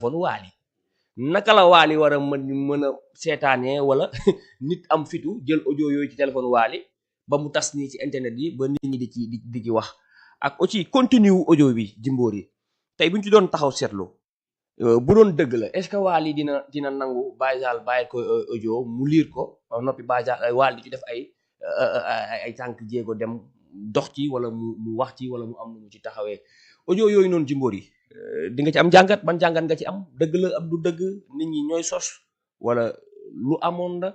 téléphone Wally naka la Wally war a mën a seetaanee wala nit am fitu jël audio yooyu ci téléphone Wally ba mu tas nii ci internet yi ba nit ñi di ci wax ak aussi continue wu audio bi Jimbori tey bu ñu ci doon taxaw seetlu bu doon dëgg la est-ce que Wally dina nangu Baye Zale bàyyi ko audio mu liir ko ba noppi Baye Zale Wally di ci def ay tànk jéego dem dox ci wala mu wax ci wala mu am nu mu ci taxawee audio yooyu noonu Jimbori di nga ci am jàngat ban jàngat nga ci am dëgg la am du dëgg nit ñi ñooy sos wala lu amoon la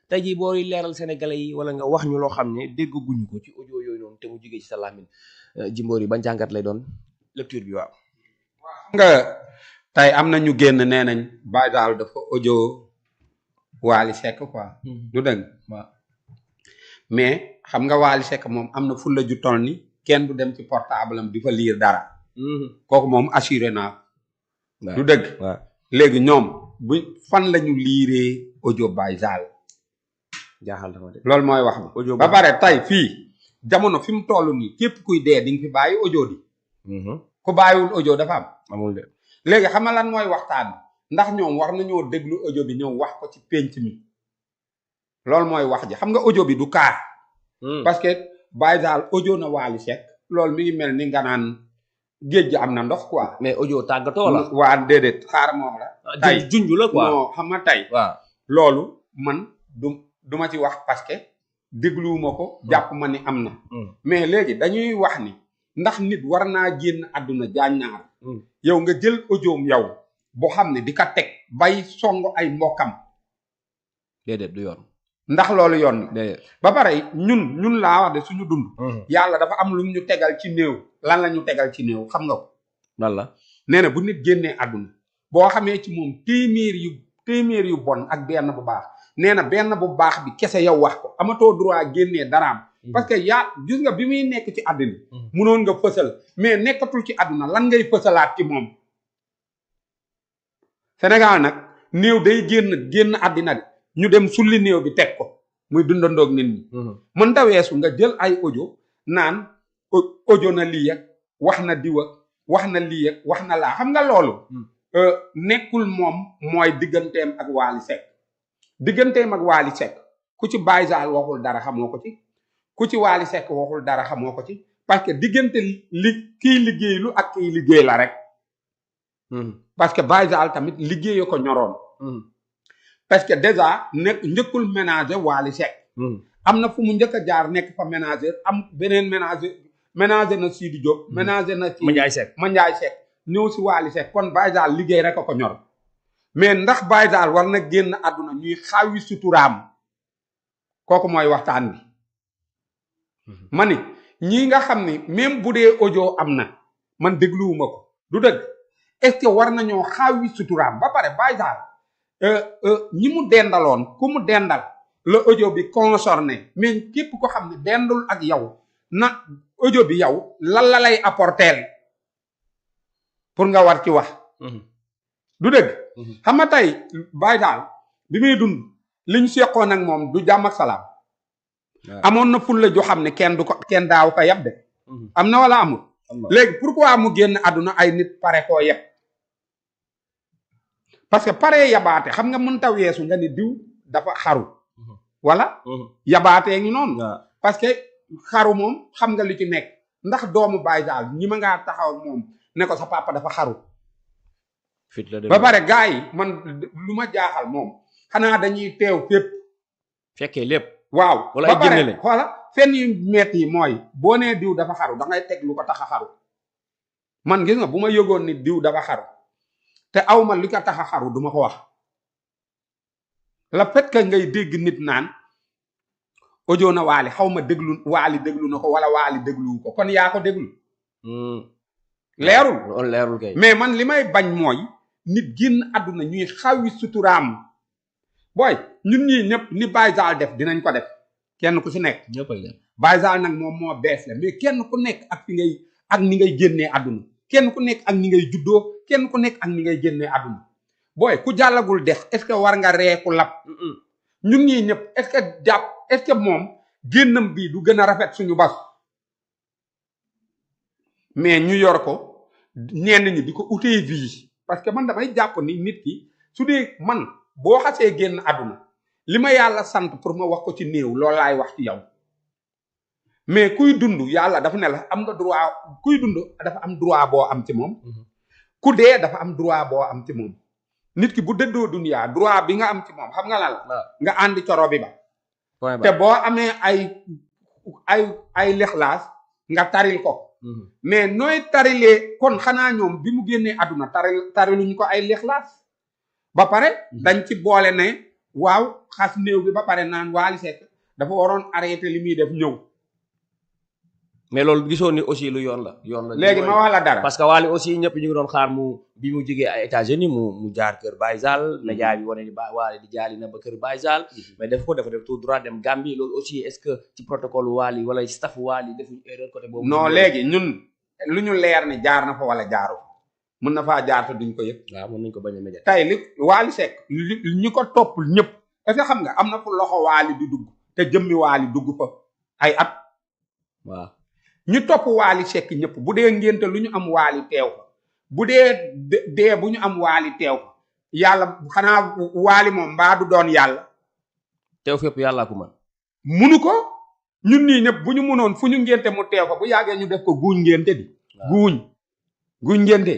tey jii booy leeral sénégalais yi wala nga wax ñu loo xam ne dégg guñu ko ci audio yooyu noonu te mu jógee ci sa làmmiñ Jimbori ban jàngat lay doon lecture bi waaw. nga tey am na ñu génn nee nañ Baye Zale dafa audio Wally Seck quoi. du dëgg waaw mais xam nga Wally Seck moom am na fulla ju toll ni kenn du dem ci portable am di fa lire dara. kooku moom assuré naa. du dëgg. waaw léegi ñoom bu fan la ñu liiree audio Baye Zale. jaaxal na ma de. loolu mooy wax bi. ba pare tey fii jamono fi mu toll nii képp kuy dee di nga fi bàyyi audio di. ku bàyyiwul audio dafa am. amul de. léegi xam nga lan mooy waxtaan ndax ñoom war nañoo déglu audio bi ñëw wax ko ci pénc mi loolu mooy wax ji xam nga audio bi du kaar. parce que Baye Zale audio na Wally Seck loolu mi ngi mel ni nga naan géej gi am na ndox quoi. mais audio tàggatoo la. waa déedéet xaar moom la. tey junj la quoi non xam nga tey. waaw loolu man du ma ci wax parce que dégluwuma ko. jàpp ma ni am na. mais léegi dañuy wax ni ndax nit war naa génn àdduna jaañ naar. yow nga jël audioom yow boo xam ne di ka teg bay songo ay mbokkam. déedéet du yoon. ndax loolu yoon na. déedéet ba pare ñun laa wax de suñu dund. yàlla dafa am lu ñu tegal ci néew. lan la ñu tegal ci néew xam nga ko. lan la. nee na bu nit génnee àdduna boo xamee ci moom téeméer yu bon ak benn bu baax nee na benn bu baax bi kese yow wax ko amatoo droit génnee daraam. parce que gis nga bi muy nekk ci àdduna. munoon nga fësal mais nekkatul ci àdduna lan ngay fësalaat ci moom. Sénégal nag néew day génn àddina de ñu dem sulli néew bi teg ko muy dundandoog nit ñi. mën ta weesu nga jël ay audio naan audio na lii ak wax na diw ak wax na lii ak wax na laa xam nga loolu. nekkul moom mooy digganteem ak Wally Seck digganteem ak Wally Seck ku ci Baye Zale waxul dara xamoo ko ci. ku ci Wally Seck waxul dara xamoo ko ci parce que diggante kiy liggéeylu ak kiy liggéey la rek. parce que Baye Zale tamit liggéeyu ko ñoroon. parce que déjà njëkkul ménager Wally Seck. am na fu mu njëkk a jaar nekk fa ménager am beneen ménager na Sidi Diop. ménager na ci Mandiaye Seck ñëw si Wally Seck kon Baye Zale liggéey rek a ko ñor mais ndax Baye Zale war na génn àdduna ñuy xaawi suturaam kooku mooy waxtaan bi. ma ni ñii nga xam ni même bu dee audio am na man dégluwuma ko du dëgg est-ce que war nañoo xaawi suturaam ba pare Baye Zale ñi mu dendaloon ku mu dendal la audio bi concerné mais képp ko xam ne dendul ak yow na audio bi yow lan la lay apporteel pour nga war ci wax. du dëgg. xam nga tey Baye Zale bi muy dund li ñu seqoon ak moom du jàmm ak salaam. amoon na fulla joo xam ne kenn daaw ko yab de. am na wala amul. léegi pourquoi mu génn àdduna ay nit pare koo yeb. parce que pare yabaate xam nga mën ta weesu nga ni diw dafa xaru. wala. yabaatee ngi noonu. parce que xaru moom xam nga li ci nekk ndax doomu Baye Zale ñi ma ngaa taxaw ak moom ne ko sa papa dafa xaru. ba pare gars yi man lu ma jaaxal moom xanaa dañuy teew fépp. fekkee lépp. waaw wala ay génne lañ xoola fenn yu metti yi mooy boo nee diw dafa xaru da ngay teg lu ko tax a xaru man gis nga bu ma yëgoon ni diw dafa xaru te aw ma li ko tax a xaru duma ko wax la fait que ngay dégg nit naan audio na Wally xaw ma déglu Wally déglu na ko wala Wally dégluwu ko kon yaa ko déglu. leerul kay mais man li may bañ mooy nit génn àdduna ñuy xawi suturaam. booy ñun ñii ñëpp ni Baye Zale def dinañ ko def kenn ku si nekk. Baye Zale nag moom moo bees la mais kenn ku nekk ak fi ngay ak ni ngay génnee àdduna kenn ku nekk ak ni ngay juddoo kenn ku nekk ak ni ngay génnee àdduna booy ku jàllagul dex est-ce que war nga reeku lab. ñun ñii ñëpp est-ce que moom génnam bii du gën a rafet suñu bas mais ñu yor ko ñenn ñi di ko utee vie parce que man damay jàpp ni nit ki su dee man boo xasee génn àdduna li ma yàlla sant pour ma wax ko ci néew loolu laay wax ci yow mais kuy dund yàlla dafa ne la am nga droit kuy dund dafa am droit boo am ci moom ku dee dafa am droit boo am ci moom nit ki bu dëddoo duniyaa droit bi nga am ci moom xam nga lan la nga àndi coro bi ba te boo amee ay lixlaas nga taril ko mais nooy tarilee kon xanaa ñoom bi mu génnee àdduna tariluñu ko ay lixlaas ba pare dañ ci boole ne waaw xas néew bi ba pare naan Wally Seck dafa waroon arrêté li muy def ñëw mais loolu gisoon ni aussi lu yoon la léegi ma wax la dara parce que Wally aussi ñëpp ñu ngi doon xaar mu bi mu jógee ay États-Unis mu jaar kër Baye Zal média bi wane ni Wally di jaali na ba kër Baye Zal mais dafa def tout droit dem Gambie loolu aussi est-ce que ci protocole Wally wala staff Wally defuñu erreur côté boobu non léegi ñun lu ñu leer ni jaar na fa wala jaaru mën na faa jaar te duñ ko yëg waaw mën nañ ko bañ a média tey li Wally Seck ñi ko topp ñëpp est-ce que xam nga am na fu loxo Wally di dugg te jëmmi Wally dugg fa ay at waaw ñu topp Wally Seck ñëpp bu dee ngénte lu ñu am Wally teew fa bu dee dee bu ñu am Wally teew fa yàlla xanaa Wally moom mbaa du doon yàlla teew fépp yàllaa ko mën munu ko ñun nii ñëpp bu ñu munoon fu ñu ngénte mu teew fa bu yàggee ñu def ko guuñ ngénte di guuñ ngénte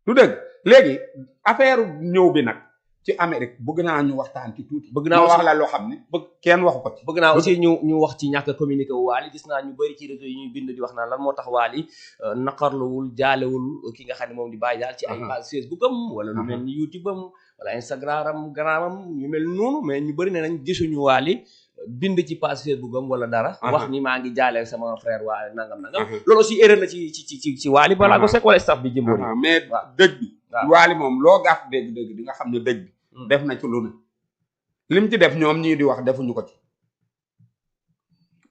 du dëgg léegi affaire ñëw bi nag ci Amérique bëgg naa ñu waxtaan ci tuuti bëgg naa wax la loo xam ne kenn waxu ko ci bëgg naa aussi ñu wax ci ñàkk a communiqué wu Wally gis naa ñu bëri ci réseau yi ñuy bind di wax naan lan moo tax Wally naqarluwul jaalewul ki nga xam ne moom di Baye Zal ci ay page Facebook am wala lu mel ni YouTube am wala Instagram am ñu mel noonu mais ñu bëri ne nañ gisuñu Wally bind ci page Facebook am wala dara wax ni maa ngi jaale sama frère Wally nangam loolu aussi erreur la ci Wally balaa ko Seck wala staff bi jëmboori mais dëj bi Wally moom loo gàtt dégg-dégg di nga xam ne dëj bi def na ci lu ne lim ci def ñoom ñii di wax defuñu ko ci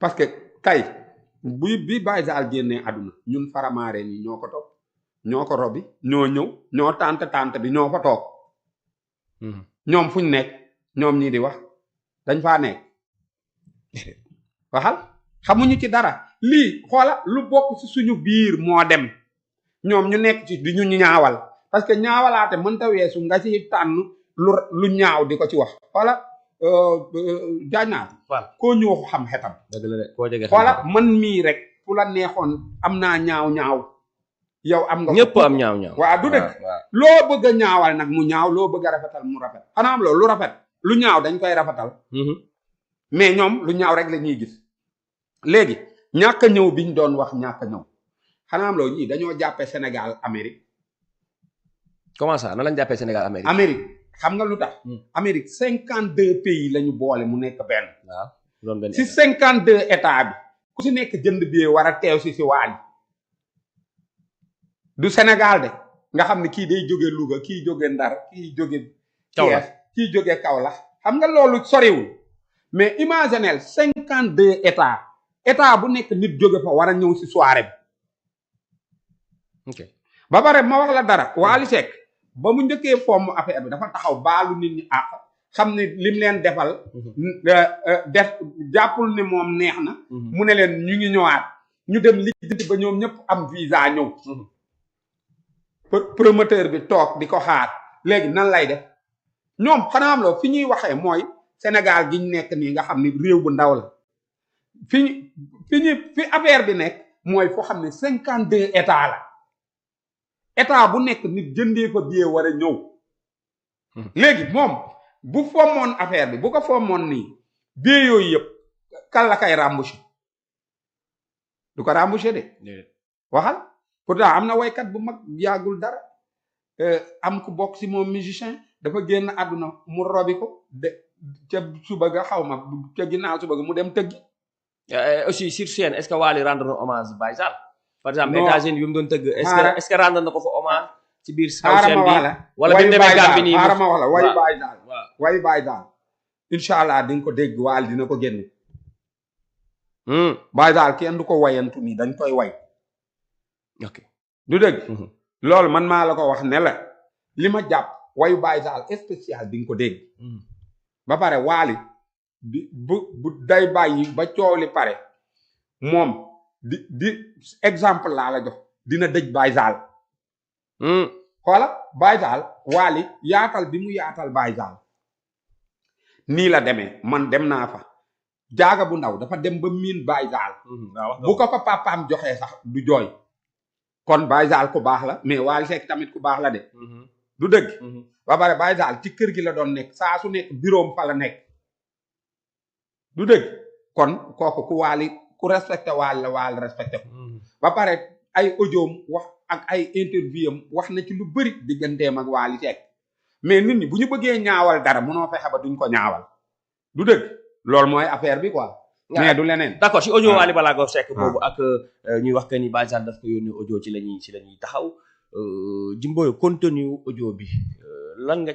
parce que tey bi Baye Zal génnee àdduna ñun faramaareen yi ñoo ko topp ñoo ko robi ñoo ñëw ñoo tànt bi ñoo fa toog ñoom fuñ nekk ñoom ñii di wax dañ faa nekk waxal xamuñu ci dara lii xoola lu bokk ci suñu biir moo dem ñoom ñu nekk ci di ñu ñaawal parce que ñaawalaate mënta weesu nga ci tànn lu ñaaw di ko ci wax xoola jaañaat koo ñëw xam xetam xoola man mii rek fu la neexoon am naa ñaaw yow am nga ñëpp am ñaaw waaw du dëgg loo bëgg a ñaawal nag mu ñaaw loo bëgg a rafetal mu rafet xanaa am loolu lu rafet lu ñaaw dañ koy rafetal mais ñoom lu ñaaw rek la ñuy gis léegi ñàkk a ñëw biñ doon wax ñàkk a ñëw xanaa am loolu ñii dañoo jàppee Sénégal Amérique comment ça na lañ jàppee Sénégal Amérique xam nga lu tax Amérique 52 pays la ñu boole mu nekk benn waaw si 52 état bi ku si nekk jënd bi war a teew si Wally du Sénégal de nga xam ne kii day jóge Louga kii jóge Ndar kii jóge Thiès kii jóge Kaolack xam nga loolu soriwul mais imaginez 52 état bu nekk nit jóge fa war a ñëw si soirée bi ba pare ma wax la dara Wally Seck ba mu njëkkee fomm affaire bi dafa taxaw baalu nit ñi àq xam ne lim leen defal def jàppul ne moom neex na mu ne leen ñu ngi ñëwaat ñu dem lijjanti ba ñoom ñëpp am visa ñëw promoteur bi toog di ko xaar léegi nan lay def ñoom xanaa am loo fi ñuy waxee mooy Sénégal gi ñu nekk nii nga xam ni réew bu ndaw la fi affaire bi nekk mooy foo xam ne 52 état la état bu nekk nit jëndee fa billet war a ñëw léegi moom bu fommoon affaire bi bu ko fommoon nii billet yooyu yëpp kan la kay rembouché du ko rembouché de waxal pourtant am na waykat bu mag yàggul dara am ku bokk si moom musicien dafa génn àdduna mu robi ko de ca suba ga xaw ma ca ginnaaw suba ga mu dem tëggi aussi sur scène est-ce que Wally rendre na hommage Baye Zal par exemple États-Unis bi mu doon tëgg est-ce que rendre na ko fa hommage ci biir scène bi wala bi mu demee Gambie nii xaaral ma wax la wayu Baye Zal wayu Baye Zal incha allah di nga ko dégg Wally dina ko génne Baye Zal kenn du ko wayantu nii dañ koy way ok du dëgg loolu man maa la ko wax ne la li ma jàpp wayu Baye Zal spécial di nga ko dégg ba pare Wally bu day bàyyi ba coow li pare moom di exemple laa la jox dina dëj Baye Zal xoola Baye Zale Wally yaatal bi mu yaatal Baye Zale nii la demee man dem naa fa jaaga bu ndaw dafa dem ba miin Baye Zale bu ko fa papaam joxee sax du jooy kon Baye Zale ku baax la mais Wally Seck tamit ku baax la de du dëgg ba pare Baye Zale ci kër gi la doon nekk saa su nekk bureau fa la nekk du dëgg kon kooku ku Wally ku respecté Wally la Wally respecté ko ba pare ay audioom wax ak ay interview am wax na ci lu bëri digganteem ak Wally Seck mais nit ñi bu ñu bëggee ñaawal dara mënoo fexe ba duñ ko ñaawal du dëgg loolu mooy affaire bi quoi mais du leneen d'accord si audio Wally Ballago Seck boobu ak ñuy wax que ni Baye Zale daf ko yónnee audio ci la ñuy taxaw Jimboy contenu audio bi lan nga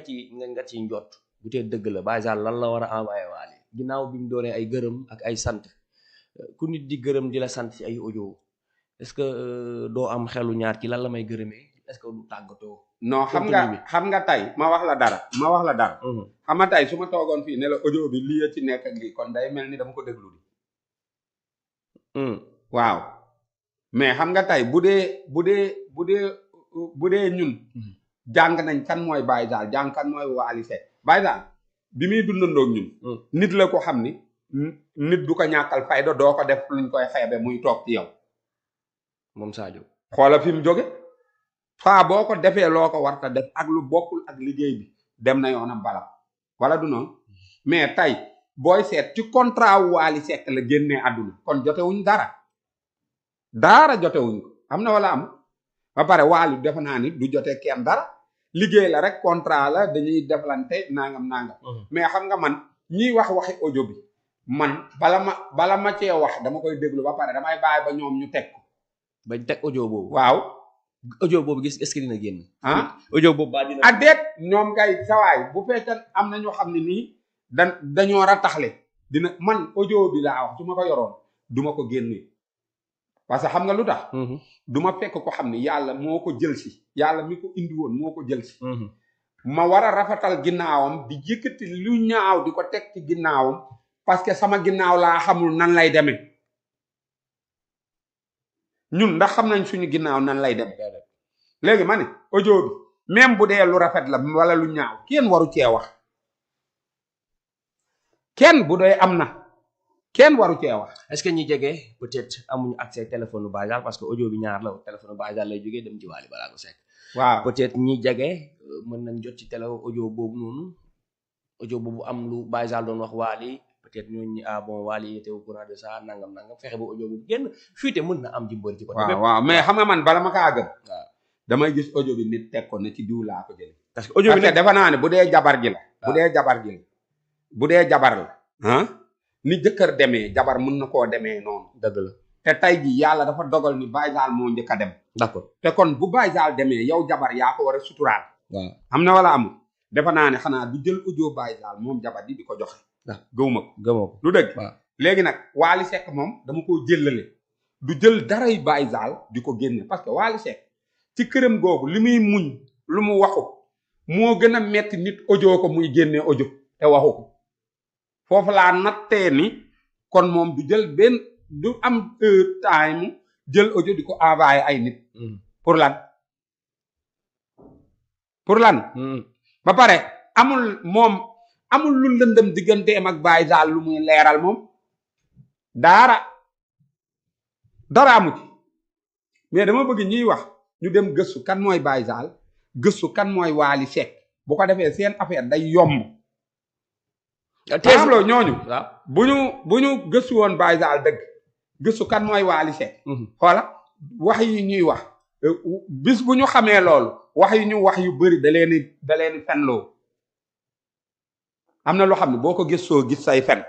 ci njot bu tee dëgg la Baye Zale lan la war a envoyé Wally ginnaaw bi mu doonee ay gërëm ak ay sant ku nit di gërëm di la sant ci ay audio est-ce que doo am xelu ñaar ci lan la may gërëmee est-ce que du tàggatoo non xam nga tey ma wax la dara xam nga tey su ma toogoon fii ne la audio bi lii ci nekk ak lii kon day mel ni dama ko déglu di waaw mais xam nga tey bu dee ñun jàng nañ kan mooy Baye Zale jàng kan mooy Wally Seck Baye Zale bi muy dundandoog ñun nit la ko xam ni nit du ko ñàkkal fayda doo ko def luñ koy xeebe muy toog ci yow moom Sadio xoola fi mu jóge faa boo ko defee loo ko warta def ak lu bokkul ak liggéey bi dem na yoonam bala wala du noonu mais tey booy seet ci contrat wu Wally Seck la génnee àdduna kon jotewuñ dara jotewuñ ko am na wala am ba pare Wally defe naa ni du jote kenn dara liggéey la rek contrat la dañuy deflante nangam mais xam nga man ñiy wax waxi audio bi man bala ma cee wax dama koy déglu ba pare damay bàyyi ba ñoom ñu teg ko bañ teg audio boobu waaw audio boobu gis est-ce que dina génn audio boobu ba dina déet ñoom ngay sawaay bu fekkee am na ñoo xam ne nii dañoo rataxle dina man audio bi laa wax su ma ko yoroon du ma ko génne parce que xam nga lu tax du ma fekk ko xam ne yàlla moo ko jël si yàlla mi ko indi woon moo ko jël si ma war a rafetal ginnaawam di yëkkati lu ñaaw di ko teg ci ginnaawam parce que sama ginnaaw laa xamul nan lay demee ñun ndax xam nañ suñu ginnaaw nan lay dem léegi ma ne audio bi même bu dee lu rafet la wala lu ñaaw kenn waru cee wax kenn bu dee am na kenn waru cee wax. est-ce que ñi jege peut-être amuñu accès téléphone Baye Zale parce que audio bi ñaar la téléphone Baye Zale lay jógee dem ci Wally Ballago Seck. waaw peut-être ñi jege mën nañ jot ci télé audio boobu noonu audio boobu am lu Baye Zale doon wax Wally peut-être ñooñu bon Wally était au courant de ça nangam fexe ba audio boobu génn fuite mën na am Jimboy ci côté. waaw mais xam nga man bala ma kaa gëm. waaw damay gis audio bi nit teg ko ne ci diw laa ko jëlee. parce que audio bi defe naa ne bu dee jabar ji la. bu dee jabar la. ni jëkkër demee jabar mën na koo demee noonu. dëgg la te tey jii yàlla dafa dogal ni Baye Zale moo njëkk a dem. d'accord te kon bu Baye Zale demee yow jabar yaa ko war a suturaal. waaw am na wala amul. defe naa ne xanaa du jël audio Baye Zale moom jabar di ko joxe. waaw gëwuma ko lu dëgg. waaw léegi nag Wally Seck moom dama koo jëllale du jël daray Baye Zale di ko génne parce que Wally Seck ci këram googu li muy muñ lu mu waxu moo gën a metti nit audio ko muy génne audio te waxu ko foofu laa nattee ni kon moom du jël benn du am time jël audio di ko envoyé ay nit. pour lan. ba pare amul lu lëndëm digganteem ak Baye Zale lu muy leeral moom dara amu ci mais dama bëgg ñuy wax ñu dem gëstu kan mooy Baye Zale gëstu kan mooy Wally Seck bu ko defee seen affaire day yomb. teesloo ñooñu. waaw bu ñu gëstu woon Baye Zale dëgg gëstu kan mooy Wally Seck. xoola wax yi ñuy wax bis bu ñu xamee loolu wax yi ñu wax yu bëri da leen fenloo am na loo xam ne boo ko gëstoo gis say fen